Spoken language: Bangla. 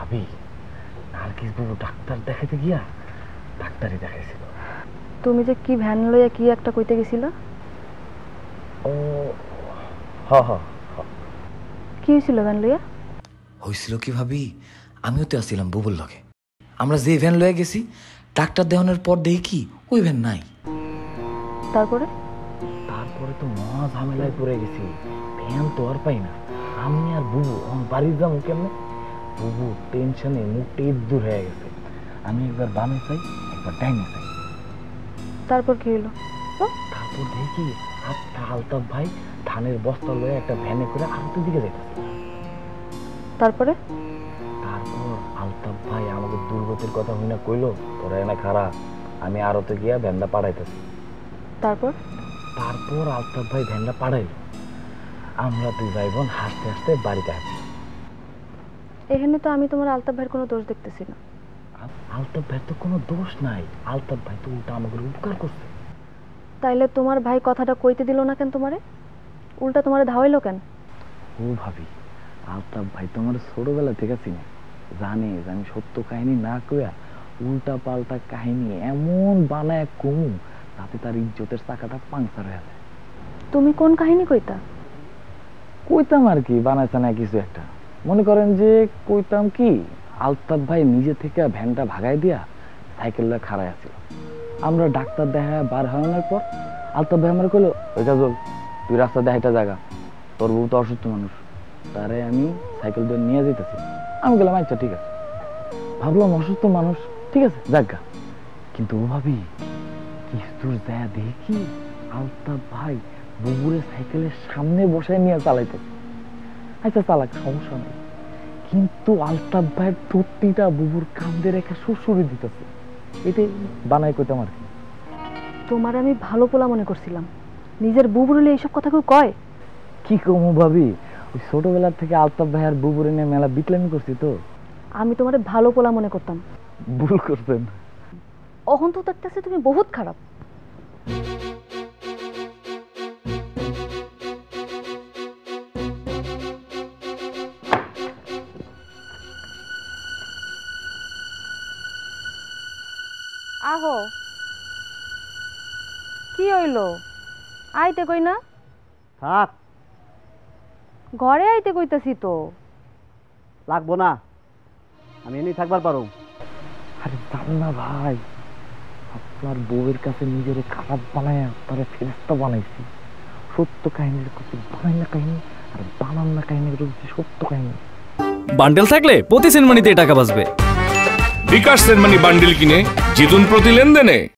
ভাবি, নার্গিস বাবু ডাক্তার দেখাইতে গিয়া ডাক্তারই দেখাইছিল। তুমি যে কি ভ্যান লইয়া কি একটা কইতে গেছিলা? ও হ হ হ। কি হয়েছিল ভ্যান লইয়া? হয়েছিল কি ভাবি, আমিও তো আসছিলাম বুবুর লগে। আমরা যে ভ্যান লয়ে গেছি ডাক্তার দেখানোর পর দেখি কি ওই ভ্যান নাই। তারপরে তো মহা ঝামেলায় পড়ে গেছি, ভ্যান তো আর পাই না। আমি আর বুবু বাড়ি যাবো কেমনে? বুবু টেনশনে মুখ টেপ দূর হয়ে গেছে। আমি একবার বামে চাই, একবার ডাইনে চাই। তারপর কি হলো? তারপর দেখি একটা আলতাফ ভাই ধানের বস্তা লয়ে একটা ভ্যানে করে আরতের দিকে যাইতেছে। তারপরে আলতাফ ভাই আমাকে দুর্গতির কথা হইনা কইলো, তোরা এনে খারাপ, আমি আরতে গিয়া ভ্যানটা পাঠাইতেছি। তারপর আলতাফ ভাই ভ্যানটা পাঠাইল। আমরা দুই ভাই বোন হাসতে হাসতে বাড়িতে আসি। এখানে তো আমি তোমার আলতাফ ভাইয়ের কোনো দোষ দেখতেছি না। আলতাফ ভাইয়ের তো কোনো দোষ নাই, আলতাফ ভাই তো উল্টা আমাকে উপকার করছে। তাইলে তোমার ভাই কথাটা কইতে দিল না কেন তোমারে? উল্টা তোমারে ধাওয়াইলো কেন? ও ভাবি, আলতাফ ভাই তো আমার ছোটবেলা থেকে চিনি, জানে যে আমি সত্য কাহিনী না কইয়া উল্টা পাল্টা কাহিনী এমন বানায় কমু তাতে তার ইজ্জতের চাকাটা পাংচার হয়ে যায়। তুমি কোন কাহিনী কইতা? কইতাম আর কি, বানাইছে না কিছু একটা। মনে করেন যে কইতাম কি, আলতাফ ভাই নিজে থেকে ভ্যানটা ভাগাই দিয়া সাইকেলটা খাড়াই আছিল। আমরা ডাক্তার দেখা বার হওয়ানোর পর আলতাফ ভাই আমার কইলো, ওই কাজল তুই রাস্তা দেখাইটা জায়গা, তোর বউ তো অসুস্থ মানুষ, তারে আমি সাইকেল দিয়ে নিয়ে যেতেছি। আমি গেলাম, আচ্ছা ঠিক আছে। ভাবলাম অসুস্থ মানুষ, ঠিক আছে জাগা। কিন্তু ও ভাবি, কিছুর যায় দেখি আলতাফ ভাই বুবুরে সাইকেলের সামনে বসায় নিয়ে চালাইতেছে। আচ্ছা চালাক, সমস্যা নেই। কিন্তু আলতাফ ভাইয়ের টুটনিটা বুবুর কান্দে রেখে সুরসুরি দিতেছে। এটাই বানাই কইতাম আর কি। তোমার আমি ভালো পোলা মনে করছিলাম, নিজের বুবুরলে এইসব কথা কেউ কয়? কি কমু ভাবি, ওই ছোটবেলার থেকে আলতাফ ভাই আর বুবুরে নিয়ে মেলা বিটলামি করছি তো। আমি তোমারে ভালো পোলা মনে করতাম। ভুল করছেন। অহন তো দেখতেছে তুমি বহুত খারাপ। আহো, কি হইলো? আইতে কই না? থাক, ঘরে আইতে কইতাছি তো। লাগবো না, আমি এনেই থাকবার পারো। আরে জান না ভাই, আপনার বউয়ের কাছে নিজের খারাপ বানায় তারা ফেরেশতা বানাইছি। সত্য কাহিনীর কাছে বানাই না কাহিনী, আর বানান না কাহিনীর কাছে সত্য কাহিনী। বান্ডেল থাকলে প্রতি সেনমানিতে টাকা বাঁচবে। বিকাশ সেনমানি বান্ডেল কিনে জিতুন প্রতি লেনদেনে।